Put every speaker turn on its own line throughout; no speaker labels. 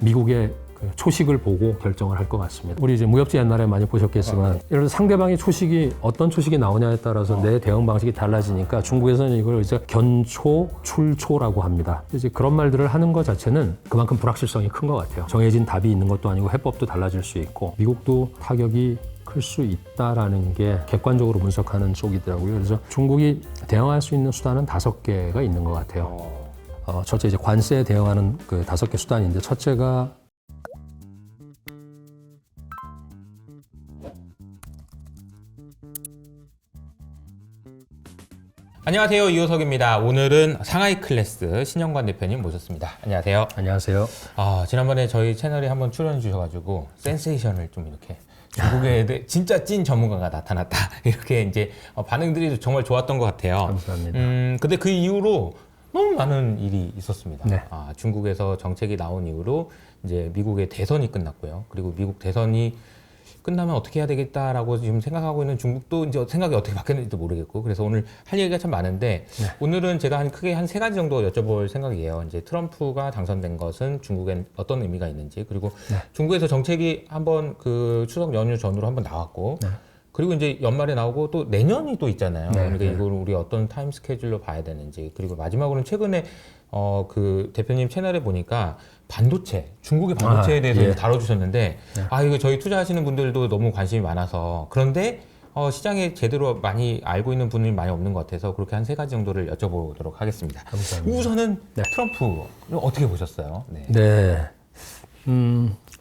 미국의 그 초식을 보고 결정을 할 것 같습니다. 우리 이제 무협지 옛날에 많이 보셨겠지만 예를 들어 상대방의 초식이 어떤 초식이 나오냐에 따라서 내 대응 방식이 달라지니까 중국에서는 이걸 이제 견초, 출초라고 합니다. 이제 그런 말들을 하는 것 자체는 그만큼 불확실성이 큰 것 같아요. 정해진 답이 있는 것도 아니고 해법도 달라질 수 있고 미국도 타격이 클 수 있다라는 게 객관적으로 분석하는 쪽이더라고요. 그래서 중국이 대응할 수 있는 수단은 5개가 있는 것 같아요. 첫째 이제 관세에 대응하는 그 5개 수단인데 첫째가
안녕하세요. 이호석입니다. 오늘은 상하이 클래스 신영관 대표님 모셨습니다. 안녕하세요.
안녕하세요.
지난번에 저희 채널에 한번 출연해 주셔가지고 센세이션을 좀 이렇게 중국에 진짜 찐 전문가가 나타났다 이렇게 이제 반응들이 정말 좋았던 것 같아요.
감사합니다.
근데 그 이후로 너무 많은 일이 있었습니다.
네.
중국에서 정책이 나온 이후로 이제 미국의 대선이 끝났고요. 그리고 미국 대선이 끝나면 어떻게 해야 되겠다라고 지금 생각하고 있는 중국도 이제 생각이 어떻게 바뀌었는지도 모르겠고 그래서 오늘 할 얘기가 참 많은데 오늘은 제가 크게 한 3가지 정도 여쭤볼 생각이에요. 이제 트럼프가 당선된 것은 중국엔 어떤 의미가 있는지 그리고 중국에서 정책이 한번 그 추석 연휴 전후로 한번 나왔고 그리고 이제 연말에 나오고 또 내년이 또 있잖아요. 그러니까 이걸 우리 어떤 타임 스케줄로 봐야 되는지 그리고 마지막으로는 최근에 그 대표님 채널에 보니까 반도체, 중국의 반도체에 대해서 다뤄주셨는데 이거 저희 투자하시는 분들도 너무 관심이 많아서 그런데 시장에 제대로 많이 알고 있는 분이 많이 없는 것 같아서 그렇게 한 3가지 정도를 여쭤보도록 하겠습니다.
감사합니다.
우선은 트럼프 어떻게 보셨어요?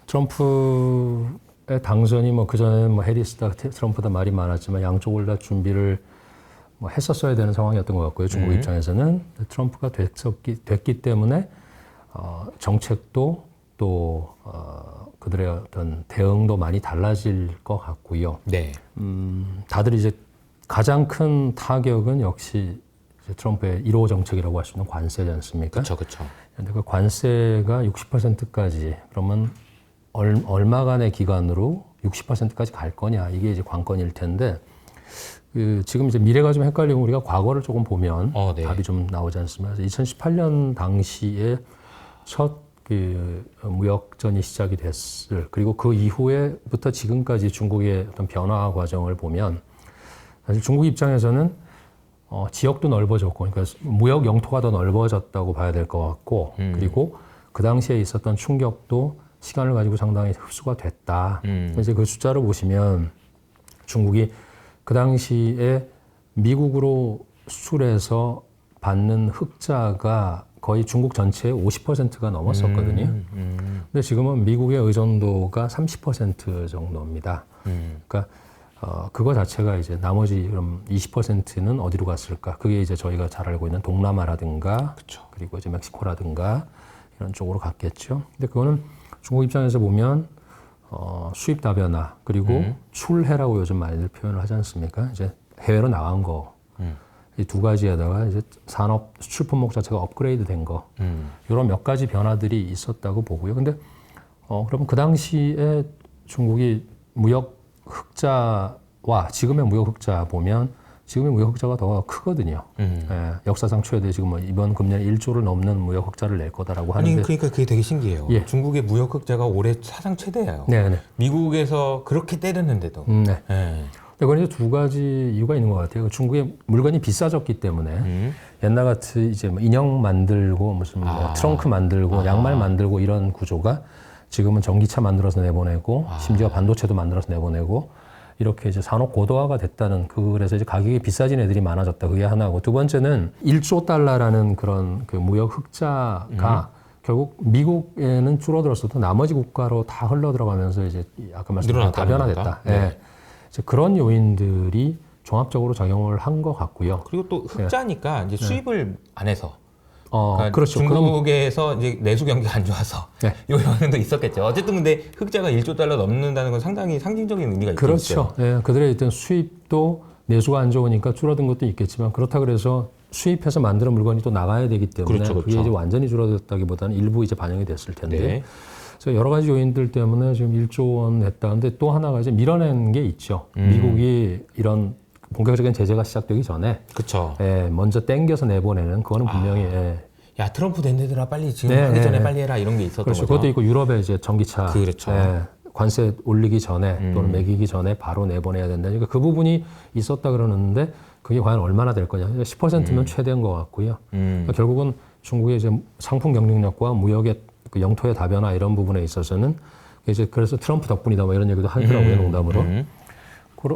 트럼프의 당선이 그전에는 해리스다 트럼프다 말이 많았지만 양쪽을 다 준비를 했었어야 되는 상황이었던 것 같고요. 중국 입장에서는 트럼프가 됐기 때문에 정책도 또 그들의 어떤 대응도 많이 달라질 것 같고요.
네.
다들 이제 가장 큰 타격은 역시 이제 트럼프의 1호 정책이라고 할 수 있는 관세지 않습니까?
그렇죠.
그런데 그 관세가 60%까지 그러면 얼마간의 기간으로 60%까지 갈 거냐 이게 이제 관건일 텐데 지금 이제 미래가 좀 헷갈리고 우리가 과거를 조금 보면 답이 좀 나오지 않습니까? 2018년 당시에 첫 무역전이 시작이 됐을 그리고 그 이후에부터 지금까지 중국의 어떤 변화 과정을 보면 사실 중국 입장에서는 지역도 넓어졌고 그러니까 무역 영토가 더 넓어졌다고 봐야 될 것 같고 그리고 그 당시에 있었던 충격도 시간을 가지고 상당히 흡수가 됐다. 이제 그 숫자를 보시면 중국이 그 당시에 미국으로 수출해서 받는 흑자가 거의 중국 전체의 50%가 넘었었거든요. 근데 지금은 미국의 의존도가 30% 정도입니다. 그러니까 그거 자체가 이제 나머지 그럼 20%는 어디로 갔을까? 그게 이제 저희가 잘 알고 있는 동남아라든가 그리고 이제 멕시코라든가 이런 쪽으로 갔겠죠. 근데 그거는 중국 입장에서 보면 수입 다변화 그리고 출해라고 요즘 많이들 표현을 하지 않습니까? 이제 해외로 나간 거. 이 2가지에다가 이제 산업 수출 품목 자체가 업그레이드 된 거. 이런 몇 가지 변화들이 있었다고 보고요. 근데 그럼 그 당시에 중국이 무역 흑자와 지금의 무역 흑자 보면 지금의 무역 흑자가 더 크거든요. 역사상 최대 지금 이번 금년에 1조를 넘는 무역 흑자를 낼 거다라고 하는데
그러니까 그게 되게 신기해요. 중국의 무역 흑자가 올해 사상 최대예요. 미국에서 그렇게 때렸는데도.
그건 이제 2가지 이유가 있는 것 같아요. 중국의 물건이 비싸졌기 때문에 옛날 같이 이제 인형 만들고 무슨 트렁크 만들고 양말 만들고 이런 구조가 지금은 전기차 만들어서 내보내고 심지어 반도체도 만들어서 내보내고 이렇게 이제 산업 고도화가 됐다는 그래서 이제 가격이 비싸진 애들이 많아졌다. 그게 하나고 두 번째는 1조 달러라는 그런 그 무역 흑자가 결국 미국에는 줄어들었어도 나머지 국가로 다 흘러 들어가면서 이제 아까 말씀드린 다변화됐다. 이제 그런 요인들이 종합적으로 작용을 한 것 같고요.
그리고 또 흑자니까 이제 수입을 안 해서.
그렇죠.
중국에서 이제 내수 경기가 안 좋아서 이 영향도 있었겠죠. 어쨌든 근데 흑자가 1조 달러 넘는다는 건 상당히 상징적인 의미가 있죠.
그렇죠. 그들의 일단 수입도 내수가 안 좋으니까 줄어든 것도 있겠지만 그렇다 그래서 수입해서 만드는 물건이 또 나가야 되기 때문에 그게 이제 완전히 줄어들었다기보다는 일부 이제 반영이 됐을 텐데. 그래서 여러 가지 요인들 때문에 지금 1조 원 했다는데 또 하나가 이제 밀어낸 게 있죠. 미국이 이런 본격적인 제재가 시작되기 전에 먼저 땡겨서 내보내는 그거는 분명히
야 트럼프 된 데들아 빨리 지금
네,
하기 전에
네.
빨리 해라 이런 게 있었던
그렇죠.
거죠.
그것도 있고 유럽의 이제 전기차
그렇죠.
관세 올리기 전에 또는 매기기 전에 바로 내보내야 된다. 그러니까 그 부분이 있었다 그러는데 그게 과연 얼마나 될 거냐. 10%면 최대인 것 같고요. 그러니까 결국은 중국의 이제 상품 경쟁력과 무역의 그 영토의 다변화 이런 부분에 있어서는 이제 그래서 트럼프 덕분이다 뭐 이런 얘기도 하더라고요, 농담으로.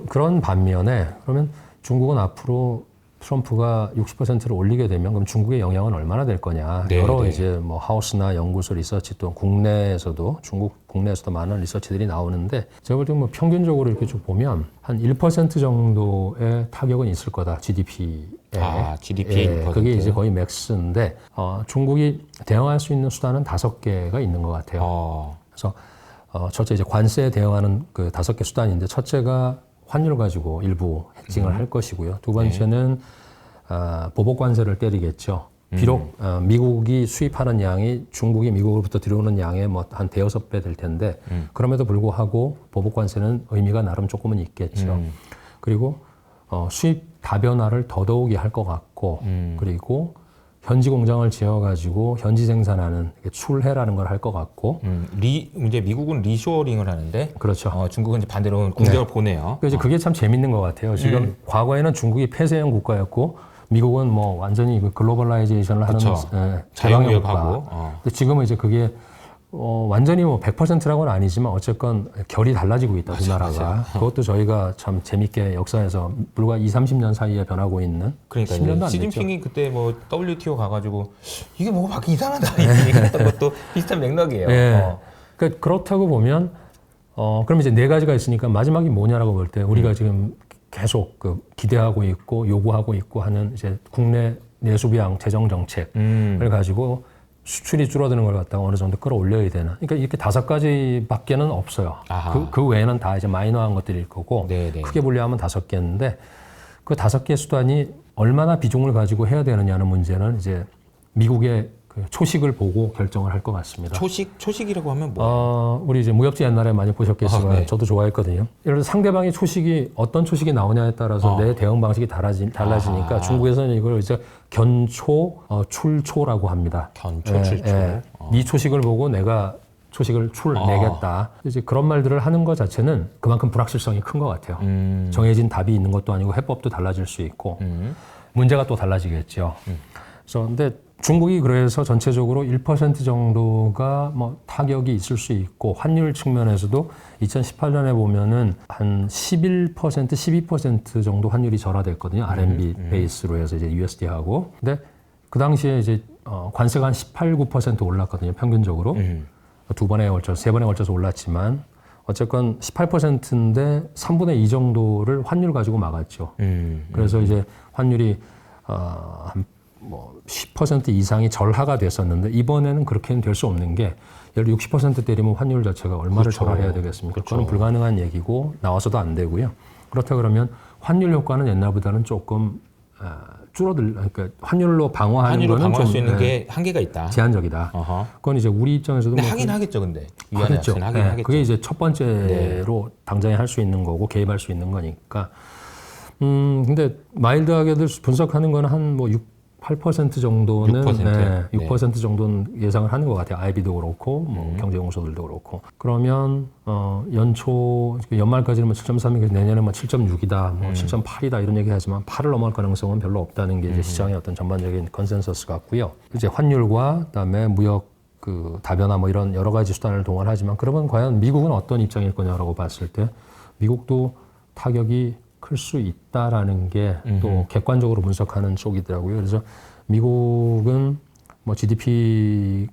그런 반면에 그러면 중국은 앞으로 트럼프가 60%를 올리게 되면 그럼 중국의 영향은 얼마나 될 거냐.
네,
여러
네.
이제 뭐 하우스나 연구소 리서치 또 국내에서도 중국 국내에서도 많은 리서치들이 나오는데 제가 볼 때 뭐 평균적으로 이렇게 쭉 보면 한 1% 정도의 타격은 있을 거다. GDP에.
GDP의 1%.
그게 이제 거의 맥스인데 중국이 대응할 수 있는 수단은 5개가 있는 것 같아요. 그래서 첫째 이제 관세에 대응하는 그 5개 수단인데 첫째가 환율 가지고 일부 해칭을 할 것이고요. 두 번째는 보복 관세를 때리겠죠. 비록 미국이 수입하는 양이 중국이 미국으로부터 들여오는 양의 뭐 한 대여섯 배 될 텐데 그럼에도 불구하고 보복 관세는 의미가 나름 조금은 있겠죠. 그리고 수입 다변화를 더더욱이 할 것 같고 그리고 현지 공장을 지어가지고 현지 생산하는 출해라는 걸 할 것 같고.
이제 미국은 리쇼어링을 하는데.
그렇죠.
중국은 이제 반대로 공장을 보내요.
그래서 그게 참 재밌는 것 같아요. 지금 과거에는 중국이 폐쇄형 국가였고 미국은 뭐 완전히 그 글로벌라이제이션을 하는
자유무역하고.
국가. 근데 지금은 이제 그게 완전히 뭐 100%라고는 아니지만 어쨌건 결이 달라지고 있다, 두 나라가. 그것도 저희가 참 재밌게 역사에서 불과 20-30년 사이에 변하고 있는.
그러니까
10년도 안 됐죠.
시진핑이 그때 뭐 WTO 가가지고 이게 뭐가 바뀌 이상하다 이런 얘기 했던 것도 비슷한 맥락이에요.
네. 그러니까 그렇다고 보면 그럼 이제 네 가지가 있으니까 마지막이 뭐냐라고 볼 때 우리가 지금 계속 그 기대하고 있고 요구하고 있고 하는 이제 국내 내수비양 재정 정책을 가지고 수출이 줄어드는 걸 갖다가 어느 정도 끌어올려야 되나. 그러니까 이렇게 5가지밖에는 없어요. 그 외에는 다 이제 마이너한 것들일 거고
네네.
크게 분류하면 5개인데 그 5개 수단이 얼마나 비중을 가지고 해야 되느냐는 문제는 이제 미국의 그 초식을 보고 결정을 할 것 같습니다.
초식이라고 하면 뭐?
우리 이제 무협지 옛날에 많이 보셨겠지만
네.
저도 좋아했거든요. 예를 들어 상대방의 초식이 어떤 초식이 나오냐에 따라서 내 대응 방식이 달라지니까 중국에서는 이걸 이제 견초, 출초라고 합니다.
견초, 출초.
네 초식을 보고 내가 초식을 내겠다. 이제 그런 말들을 하는 것 자체는 그만큼 불확실성이 큰 것 같아요. 정해진 답이 있는 것도 아니고 해법도 달라질 수 있고 문제가 또 달라지겠죠. 그래서 근데 중국이 그래서 전체적으로 1% 정도가 뭐 타격이 있을 수 있고 환율 측면에서도 2018년에 보면은 한 11%, 12% 정도 환율이 절하됐거든요. RMB 베이스로 해서 이제 USD하고. 근데 그 당시에 이제 관세가 한 18, 9% 올랐거든요. 평균적으로. 세 번에 걸쳐서 올랐지만 어쨌건 18%인데 3분의 2 정도를 환율 가지고 막았죠. 그래서 이제 환율이 한 뭐 10% 이상이 절하가 됐었는데 이번에는 그렇게는 될 수 없는 게 예를 들어 60% 때리면 환율 자체가 얼마를
그렇죠.
절하해야 되겠습니까?
그렇죠.
그건 불가능한 얘기고 나와서도 안 되고요. 그렇다 그러면 환율 효과는 옛날보다는 조금 그러니까 환율로 방어하는
환율로
거는
방어할
좀
수 있는 게 한계가 있다.
제한적이다. 그건 이제 우리 입장에서도
근데
뭐
하긴 하겠죠, 근데.
하겠죠.
하긴 하겠죠.
그게 이제 첫 번째로 당장에 할 수 있는 거고 개입할 수 있는 거니까. 근데 마일드하게들 분석하는 거는 한 뭐 8% 정도는 6% 정도는 예상을 하는 것 같아요. IB도 그렇고 뭐 경제연구소들도 그렇고. 그러면 연초 연말까지는 뭐 7.3이고 내년에 뭐 7.6이다, 뭐 7.8이다 이런 얘기하지만 8을 넘어갈 가능성은 별로 없다는 게 이제 시장의 어떤 전반적인 컨센서스 같고요. 이제 환율과 그다음에 무역 그 다변화 뭐 이런 여러 가지 수단을 동원하지만 그러면 과연 미국은 어떤 입장일 거냐라고 봤을 때 미국도 타격이 클 수 있다라는 게 또 객관적으로 분석하는 쪽이더라고요. 그래서 미국은 뭐 GDP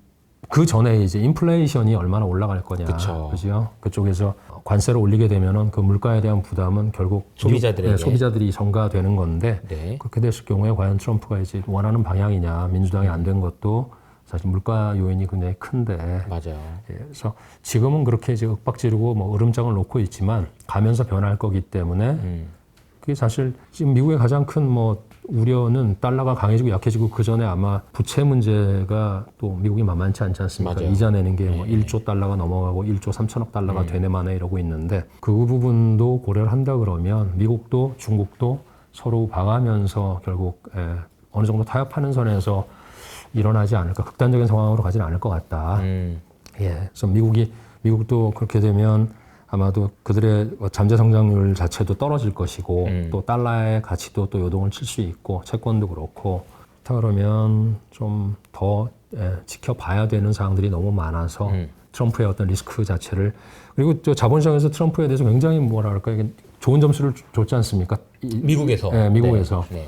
그 전에 이제 인플레이션이 얼마나 올라갈 거냐, 그죠? 그쪽에서 관세를 올리게 되면은 그 물가에 대한 부담은 결국 소비자들이 전가되는 건데 그렇게 됐을 경우에 과연 트럼프가 이제 원하는 방향이냐, 민주당이 안 된 것도 사실 물가 요인이 굉장히 큰데.
맞아요.
그래서 지금은 그렇게 이제 윽박지르고 뭐 으름장을 놓고 있지만 가면서 변할 거기 때문에 그게 사실 지금 미국의 가장 큰 뭐 우려는 달러가 강해지고 약해지고 그 전에 아마 부채 문제가 또 미국이 만만치 않지 않습니까?
맞아요.
이자 내는 게 뭐 1조 달러가 넘어가고 1조 3천억 달러가 되네 마네 이러고 있는데 그 부분도 고려를 한다 그러면 미국도 중국도 서로 봐가면서 결국 어느 정도 타협하는 선에서 일어나지 않을까, 극단적인 상황으로 가지는 않을 것 같다. 예, 그래서 미국도 그렇게 되면 아마도 그들의 잠재 성장률 자체도 떨어질 것이고 또 달러의 가치도 또 요동을 칠 수 있고 채권도 그렇고 그러면 좀 더 지켜봐야 되는 사항들이 너무 많아서 트럼프의 어떤 리스크 자체를 그리고 저 자본시장에서 트럼프에 대해서 굉장히 뭐라 그럴까 이게 좋은 점수를 줬지 않습니까?
미국에서.
네, 미국에서.
네.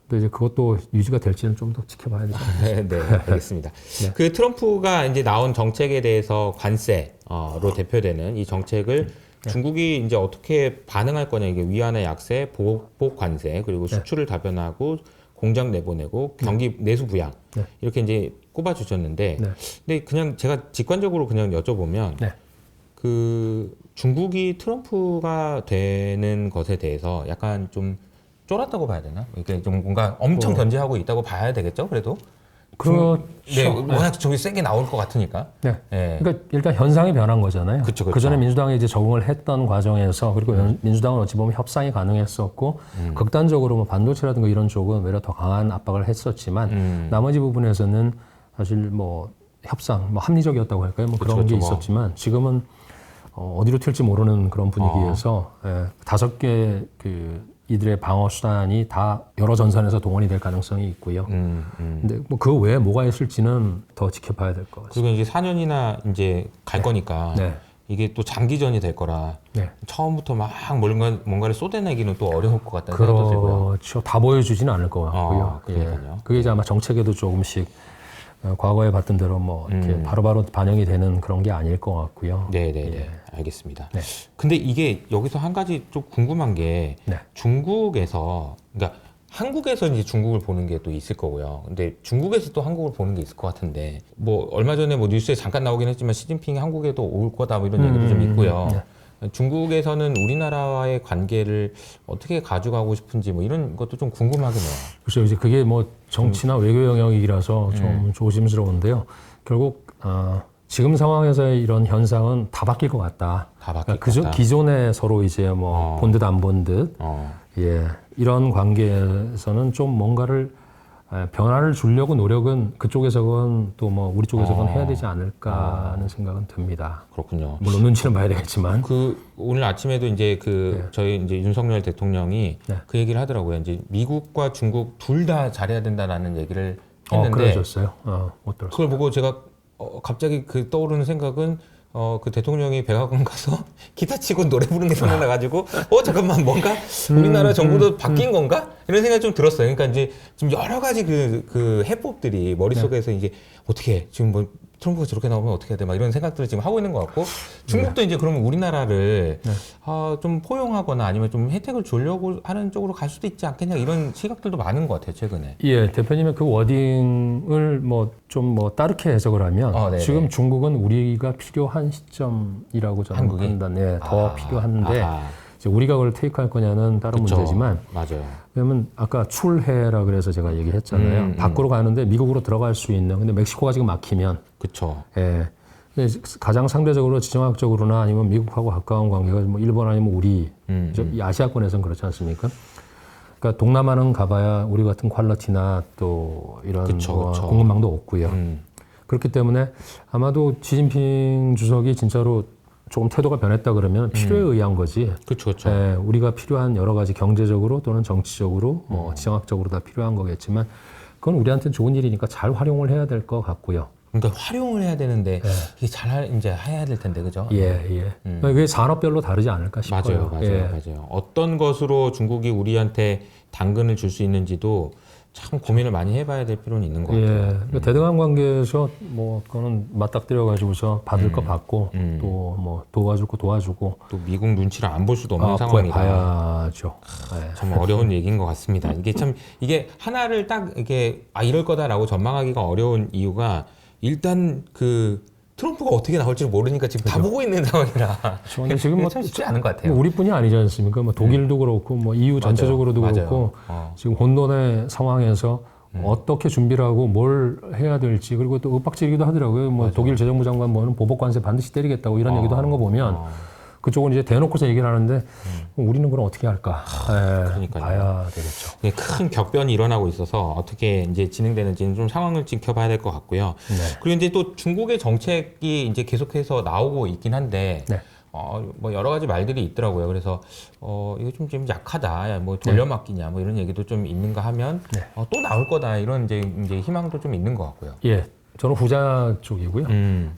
근데 이제 그것도 유지가 될지는 좀 더 지켜봐야 되죠.
네, 네, 알겠습니다.
네.
그 트럼프가 이제 나온 정책에 대해서 관세로 대표되는 이 정책을 중국이 이제 어떻게 반응할 거냐, 이게 위안화 약세, 보복 관세, 그리고 수출을 다변하고 공장 내보내고 경기 내수 부양
네.
이렇게 이제 꼽아주셨는데,
네.
근데 그냥 제가 직관적으로 그냥 여쭤보면
네.
그 중국이 트럼프가 되는 것에 대해서 약간 좀 쫄았다고 봐야 되나? 이게 좀 뭔가 엄청 견제하고 있다고 봐야 되겠죠, 그래도?
그렇죠.
네, 워낙 저기 세게 나올 것 같으니까.
네.
네.
그러니까 일단 현상이 변한 거잖아요.
그쵸.
그전에 민주당이 이제 적응을 했던 과정에서 그리고 민주당은 어찌 보면 협상이 가능했었고 극단적으로 뭐 반도체라든가 이런 쪽은 오히려 더 강한 압박을 했었지만 나머지 부분에서는 사실 뭐 협상, 뭐 합리적이었다고 할까요? 뭐 그런 게 있었지만 지금은 어디로 튈지 모르는 그런 분위기에서 5개 이들의 방어 수단이 다 여러 전선에서 동원이 될 가능성이 있고요. 근데 뭐 그 외에 뭐가 있을지는 더 지켜봐야 될 것 같습니다.
그리고 이제 4년이나 이제 갈 거니까
네.
이게 또 장기전이 될 거라
네.
처음부터 막 뭔가를 쏟아내기는 또 어려울 것 같다는 생각도 들고요.
그렇죠. 다 보여주지는 않을 것 같고요.
그러니까요.
그게 이제 아마 정책에도 조금씩 과거에 봤던 대로 뭐 이렇게 바로바로 반영이 되는 그런 게 아닐 것 같고요.
네, 알겠습니다.
네.
근데 이게 여기서 한 가지 좀 궁금한 게
네.
중국에서, 그러니까 한국에서 이제 중국을 보는 게 또 있을 거고요. 근데 중국에서 또 한국을 보는 게 있을 것 같은데, 뭐 얼마 전에 뭐 뉴스에 잠깐 나오긴 했지만 시진핑이 한국에도 올 거다 뭐 이런 얘기도 좀 있고요. 중국에서는 우리나라와의 관계를 어떻게 가져가고 싶은지 뭐 이런 것도 좀 궁금하긴 해요.
그렇죠. 이제 그게 뭐 정치나 외교 영역이라서 좀 조심스러운데요. 결국 지금 상황에서의 이런 현상은 다 바뀔 것 같다.
다 바뀔 것
그러니까
같다.
기존에 서로 이제 뭐 본 듯 안 본 듯, 예, 이런 관계에서는 좀 뭔가를 변화를 주려고 노력은 그쪽에서건 또 뭐 우리 쪽에서건 해야 되지 않을까 하는 생각은 듭니다.
그렇군요.
물론 눈치는 봐야 되겠지만.
그 오늘 아침에도 이제 저희 이제 윤석열 대통령이 그 얘기를 하더라고요. 이제 미국과 중국 둘 다 잘해야 된다라는 얘기를 했는데
그러셨어요? 못 들었어요.
그걸 보고 제가 갑자기 떠오르는 생각은 그 대통령이 백악관 가서 기타 치고 노래 부르는 게 생각나가지고 잠깐만 뭔가 우리나라 정부도 바뀐 건가? 이런 생각이 좀 들었어요. 그러니까 이제 지금 여러 가지 그 해법들이 머릿속에서 이제 어떻게 지금 뭐 트럼프가 저렇게 나오면 어떻게 해야 돼? 막 이런 생각들을 지금 하고 있는 것 같고 중국도 이제 그러면 우리나라를 좀 포용하거나 아니면 좀 혜택을 주려고 하는 쪽으로 갈 수도 있지 않겠냐 이런 시각들도 많은 것 같아요 최근에.
예, 대표님의 그 워딩을 좀 다르게 해석을 하면 지금 중국은 우리가 필요한 시점이라고 저는 판단해 더 필요한데 이제 우리가 그걸 테이크할 거냐는 다른 문제지만
맞아요.
왜냐면 아까 출해라 그래서 제가 얘기했잖아요. 밖으로 가는데 미국으로 들어갈 수 있는 근데 멕시코가 지금 막히면
그렇죠.
예. 가장 상대적으로 지정학적으로나 아니면 미국하고 가까운 관계가 뭐 일본 아니면 우리 이 아시아권에서는 그렇지 않습니까? 그러니까 동남아는 가봐야 우리 같은 퀄리티나 또 이런 공급망도 없고요. 그렇기 때문에 아마도 시진핑 주석이 진짜로 조금 태도가 변했다 그러면 필요에 의한 거지.
그렇죠.
예, 우리가 필요한 여러 가지 경제적으로 또는 정치적으로 뭐 지정학적으로 다 필요한 거겠지만 그건 우리한테는 좋은 일이니까 잘 활용을 해야 될 것 같고요.
그러니까 활용을 해야 되는데 이게 잘 이제 해야 될 텐데 그죠?
예. 그게 산업별로 다르지 않을까 싶어요.
맞아요. 어떤 것으로 중국이 우리한테 당근을 줄 수 있는지도 참 고민을 많이 해봐야 될 필요는 있는 것 같아요.
그러니까 대등한 관계에서 뭐 그거는 맞닥뜨려 가지고서 받을 거 받고 또 뭐 도와줄 거 도와주고
또 미국 눈치를 안 볼 수도 없는 상황이라
봐야죠.
참 어려운 얘기인 것 같습니다. 이게 하나를 딱 이게 이럴 거다라고 전망하기가 어려운 이유가 일단 트럼프가 어떻게 나올지 모르니까 지금 다 보고 있는 상황이라
근데 지금
참 쉽지 않은 것 같아요.
우리뿐이 아니지 않습니까? 뭐 독일도 그렇고 뭐 EU 전체적으로도 그렇고 지금 혼돈의 상황에서 어떻게 준비를 하고 뭘 해야 될지 그리고 또 윽박지르기도 하더라고요. 뭐 독일 재정부 장관 뭐는 보복 관세 반드시 때리겠다고 이런 얘기도 하는 거 보면 그쪽은 이제 대놓고서 얘기를 하는데 우리는 그럼 어떻게 할까?
그러니까요.
봐야 되겠죠.
네, 큰 격변이 일어나고 있어서 어떻게 이제 진행되는지는 좀 상황을 지켜봐야 될 것 같고요.
네.
그리고 이제 또 중국의 정책이 이제 계속해서 나오고 있긴 한데,
네.
뭐 여러 가지 말들이 있더라고요. 그래서 이거 좀 약하다, 야, 뭐 돌려막기냐, 뭐 이런 얘기도 좀 있는가 하면
네.
또 나올 거다 이런 이제 희망도 좀 있는 것 같고요.
예, 저는 후자 쪽이고요.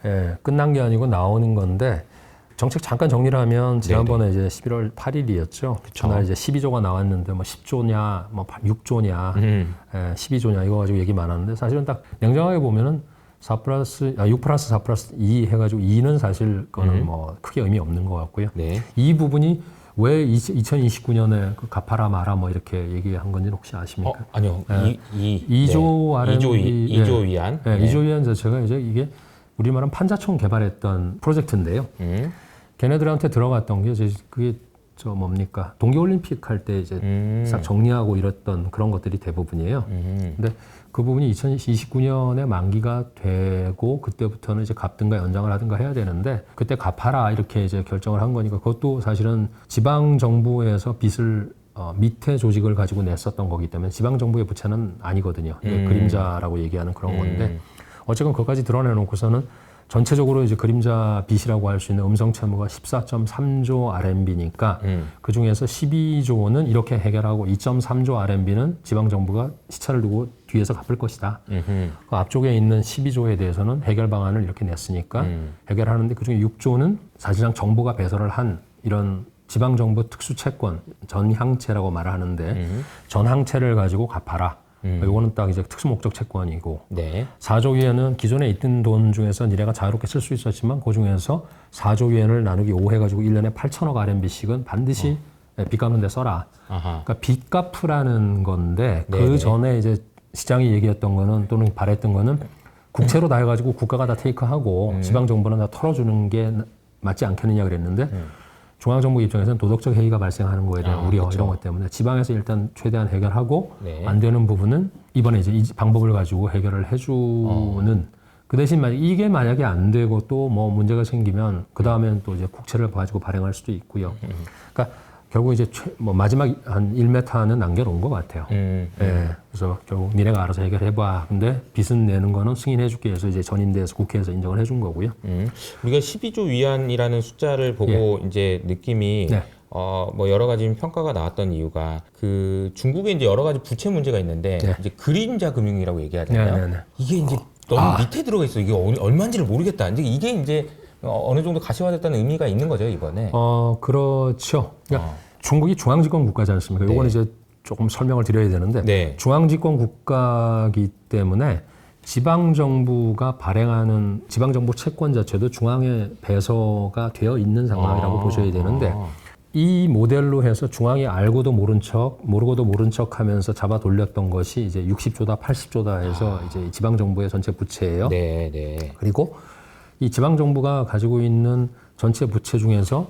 예, 끝난 게 아니고 나오는 건데 정책 잠깐 정리를 하면 지난번에 이제 11월 8일이었죠. 그날 이제 12조가 나왔는데 뭐 10조냐, 뭐 6조냐, 12조냐 이거 가지고 얘기 많았는데 사실은 딱 냉정하게 보면은 6+4+2 해가지고 2는 사실 그거는 뭐 크게 의미 없는 것 같고요.
네.
이 부분이 왜 2029년에 그 갚아라 마라 뭐 이렇게 얘기한 건지 혹시 아십니까?
아니요.
2조 RMB
2조 위안.
네, 2조 위안 자체가 이제 이게 우리말은 판자총 개발했던 프로젝트인데요. 걔네들한테 들어갔던 게 이제 그게 저 뭡니까 동계올림픽 할 때 이제 싹 정리하고 이랬던 그런 것들이 대부분이에요. 근데 그 부분이 2029년에 만기가 되고 그때부터는 이제 갚든가 연장을 하든가 해야 되는데 그때 갚아라 이렇게 이제 결정을 한 거니까 그것도 사실은 지방 정부에서 빚을 밑에 조직을 가지고 냈었던 거기 때문에 지방 정부의 부채는 아니거든요. 그림자라고 얘기하는 그런 건데 어쨌건 그것까지 드러내놓고서는 전체적으로 이제 그림자 빚이라고 할 수 있는 음성 채무가 14.3조 RMB니까 그 중에서 12조는 이렇게 해결하고 2.3조 RMB는 지방 정부가 시차를 두고 뒤에서 갚을 것이다. 그 앞쪽에 있는 12조에 대해서는 해결 방안을 이렇게 냈으니까 해결하는데 그중에 6조는 사실상 정부가 배설을 한 이런 지방 정부 특수 채권 전향채라고 말하는데 전항채를 가지고 갚아라. 이거는 딱 이제 특수 목적 채권이고
네.
4조 위엔은 기존에 있던 돈 중에서 니네가 자유롭게 쓸 수 있었지만 그 중에서 4조 위엔을 나누기 5 해가지고 1년에 8천억 RMB씩은 반드시 빚 갚는 데 써라. 그러니까 빚 갚으라는 건데
네네.
그 전에 이제 시장이 얘기했던 거는 또는 바랬던 거는 국채로 다 해가지고 국가가 다 테이크하고 지방 정부는 다 털어주는 게 맞지 않겠느냐 그랬는데 중앙정부 입장에서는 도덕적 해이가 발생하는 거에 대한 우려
그렇죠.
이런 것 때문에 지방에서 일단 최대한 해결하고
네.
안 되는 부분은 이번에 이제 이 방법을 가지고 해결을 해주는 그 대신 이게 만약에 안 되고 또 뭐 문제가 생기면 그 다음에는 또 이제 국채를 가지고 발행할 수도 있고요. 그러니까 결국 이제 뭐 마지막 한 1m는 남겨놓은 것 같아요. 예, 그래서 결국 니네가 알아서 해결해봐. 근데 빚은 내는 거는 승인해줄게 해서 이제 전인대에서 국회에서 인정을 해준 거고요.
우리가 12조 위안이라는 숫자를 보고 이제 느낌이
네.
뭐 여러 가지 평가가 나왔던 이유가 그 중국에 이제 여러 가지 부채 문제가 있는데
네.
이제 그림자 금융이라고 얘기하잖아요.
네, 네, 네.
이게 이제 너무 밑에 들어가 있어. 이게 얼마인지를 모르겠다. 이게 이제 어느 정도 가시화됐다는 의미가 있는 거죠 이번에.
그렇죠. 그러니까 중국이 중앙집권 국가지 않습니까? 요거는 이제 조금 설명을 드려야 되는데
네.
중앙집권 국가이기 때문에 지방정부가 발행하는 지방정부 채권 자체도 중앙에 배서가 되어 있는 상황이라고 보셔야 되는데 이 모델로 해서 중앙이 알고도 모른 척, 모르고도 모른 척 하면서 잡아 돌렸던 것이 이제 60조다, 80조다 해서 이제 지방정부의 전체 부채예요.
네, 네.
그리고 이 지방정부가 가지고 있는 전체 부채 중에서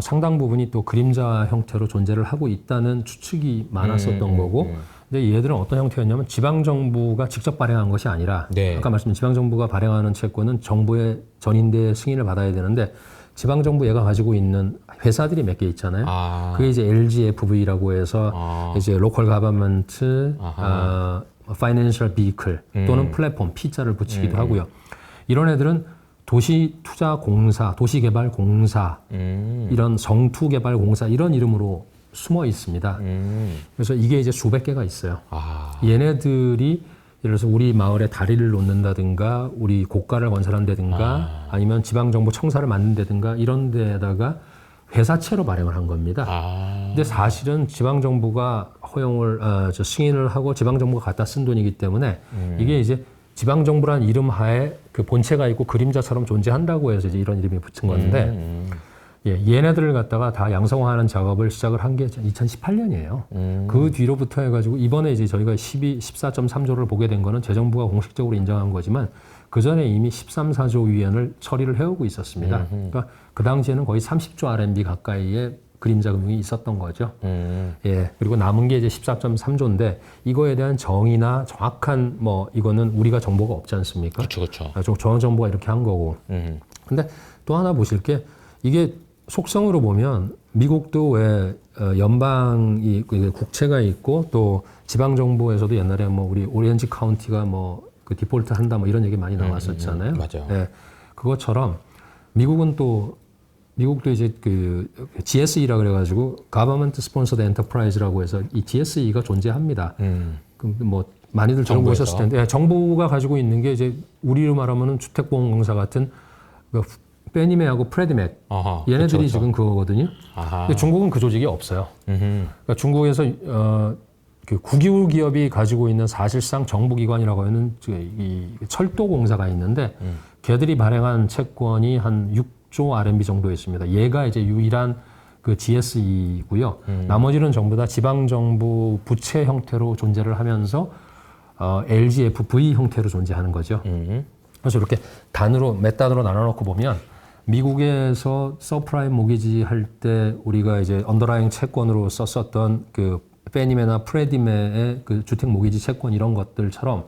상당 부분이 또 그림자 형태로 존재를 하고 있다는 추측이 많았었던 거고, 근데 얘들은 어떤 형태였냐면 지방정부가 직접 발행한 것이 아니라,
네.
아까 말씀드린 지방정부가 발행하는 채권은 정부의 전인대 승인을 받아야 되는데, 지방정부 얘가 가지고 있는 회사들이 몇 개 있잖아요. 그게 이제 LGFV라고 해서 이제 로컬 가버먼트, 파이낸셜 비클 또는 플랫폼 P자를 붙이기도 하고요. 이런 애들은 도시투자공사, 도시개발공사, 이런 성투개발공사 이런 이름으로 숨어 있습니다. 그래서 이게 이제 수백 개가 있어요. 얘네들이 예를 들어서 우리 마을에 다리를 놓는다든가 우리 고가를 건설한다든가 아니면 지방정부 청사를 만든다든가 이런 데다가 회사채로 발행을 한 겁니다. 근데 사실은 지방정부가 승인을 하고 지방정부가 갖다 쓴 돈이기 때문에 이게 이제 지방정부란 이름 하에 그 본체가 있고 그림자처럼 존재한다고 해서 이제 이런 이름이 붙은 건데 얘네들을 갖다가 다 양성화하는 작업을 시작을 한 게 2018년이에요. 그 뒤로부터 해가지고 이번에 이제 저희가 14.3조를 보게 된 거는 재정부가 공식적으로 인정한 거지만 그 전에 이미 13, 4조 위안을 처리를 해오고 있었습니다. 그러니까 그 당시에는 거의 30조 RMB 가까이의 그림자 금융이 있었던 거죠. 예. 그리고 남은 게 이제 14.3조인데 이거에 대한 정의나 정확한 뭐 이거는 우리가 정보가 없지 않습니까?
그렇죠.
중앙정부가 이렇게 한 거고. 근데 또 하나 보실 게 이게 속성으로 보면 미국도 왜 연방이 국채가 있고 또 지방 정부에서도 옛날에 뭐 우리 오렌지 카운티가 뭐 그 디폴트 한다 뭐 이런 얘기 많이 나왔었잖아요.
맞아요.
네, 그것처럼 미국도 이제 그 GSE라 그래가지고 Government Sponsored Enterprise라고 해서 이 GSE가 존재합니다. 그 뭐 많이들 들어보셨을 텐데 예, 정부가 가지고 있는 게 이제 우리로 말하면은 주택보험공사 같은 그 페니메하고 프레디맥 얘네들이
그쵸.
지금 그거거든요. 근데 중국은 그 조직이 없어요. 그러니까 중국에서 그 국유 기업이 가지고 있는 사실상 정부기관이라고 하는 이 철도공사가 있는데 걔들이 발행한 채권이 한 6조 RMB 정도 있습니다. 얘가 이제 유일한 그 GSE고요. 나머지는 전부 다 지방정부 부채 형태로 존재를 하면서 LGFV 형태로 존재하는 거죠. 그래서 이렇게 몇 단으로 나눠놓고 보면 미국에서 서프라임 모기지 할 때 우리가 이제 언더라잉 채권으로 썼었던 그 페니메나 프레디메의 그 주택 모기지 채권 이런 것들처럼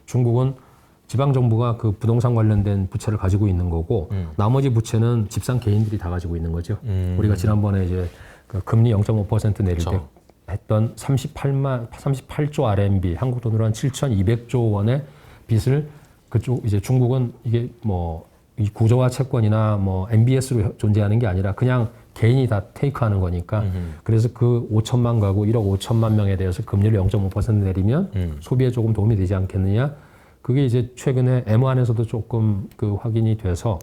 중국은 지방 정부가 그 부동산 관련된 부채를 가지고 있는 거고 나머지 부채는 집산 개인들이 다 가지고 있는 거죠. 우리가 지난번에 이제 그 금리 0.5% 내릴 때 했던 38조 RMB 한국 돈으로 한 7,200조 원의 빚을 그쪽 이제 중국은 이게 뭐 이 구조화 채권이나 뭐 MBS로 존재하는 게 아니라 그냥 개인이 다 테이크하는 거니까 그래서 그 5천만 가구 1억 5천만 명에 대해서 금리를 0.5% 내리면 소비에 조금 도움이 되지 않겠느냐. 그게 이제 최근에 M1에서도 조금 그 확인이 돼서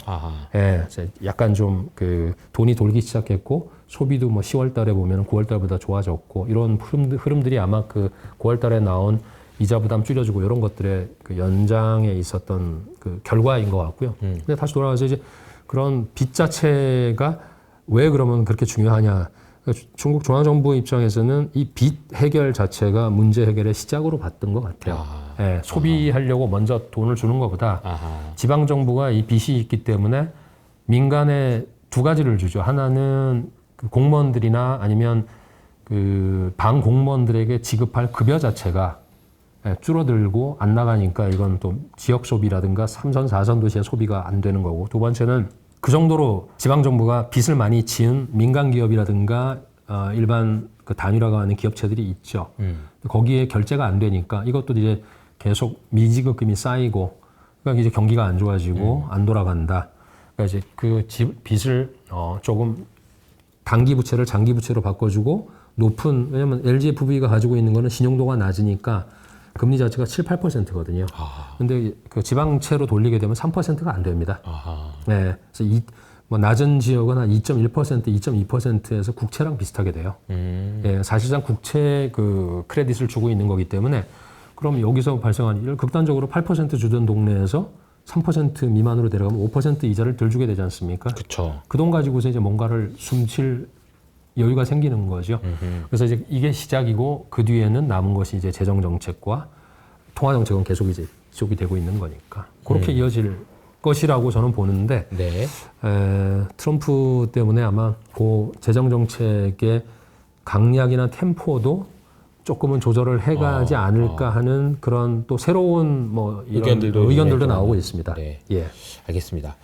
예, 약간 좀 그 돈이 돌기 시작했고 소비도 뭐 10월 달에 보면 9월 달보다 좋아졌고 이런 흐름들이 아마 그 9월 달에 나온 이자 부담 줄여주고 이런 것들의 그 연장에 있었던 그 결과인 것 같고요. 근데 다시 돌아와서 이제 그런 빚 자체가 왜 그러면 그렇게 중요하냐. 중국 중앙정부 입장에서는 이 빚 해결 자체가 문제 해결의 시작으로 봤던 것 같아요. 예, 소비하려고 먼저 돈을 주는 것보다 지방정부가 이 빚이 있기 때문에 민간에 두 가지를 주죠. 하나는 그 공무원들이나 아니면 그 방 공무원들에게 지급할 급여 자체가 줄어들고 안 나가니까 이건 또 지역 소비라든가 3선, 4선 도시의 소비가 안 되는 거고 두 번째는 그 정도로 지방정부가 빚을 많이 지은 민간기업이라든가 일반 그 단위라고 하는 기업체들이 있죠. 거기에 결제가 안 되니까 이것도 이제 계속 미지급금이 쌓이고 그러니까 이제 경기가 안 좋아지고 안 돌아간다. 그러니까 이제 그 빚을 조금 단기 부채를 장기 부채로 바꿔주고 왜냐면 LGFV가 가지고 있는 거는 신용도가 낮으니까 금리 자체가 7, 8%거든요. 근데 그 지방채로 돌리게 되면 3%가 안 됩니다. 네. 그래서 뭐 낮은 지역은 한 2.1%, 2.2%에서 국채랑 비슷하게 돼요. 예, 사실상 국채 그 크레딧을 주고 있는 거기 때문에 그럼 여기서 발생한 극단적으로 8% 주던 동네에서 3% 미만으로 내려가면 5% 이자를 덜 주게 되지 않습니까?
그렇죠.
그 돈 가지고서 이제 뭔가를 숨칠 여유가 생기는 거죠. 그래서 이제 이게 시작이고 그 뒤에는 남은 것이 이제 재정 정책과 통화 정책은 계속 이제 지속이 되고 있는 거니까 그렇게 이어질 것이라고 저는 보는데 트럼프 때문에 아마 그 재정 정책의 강약이나 템포도 조금은 조절을 해가지 않을까 하는 그런 또 새로운 뭐 이런 의견들도 나오고 있습니다.
네.
예.
알겠습니다.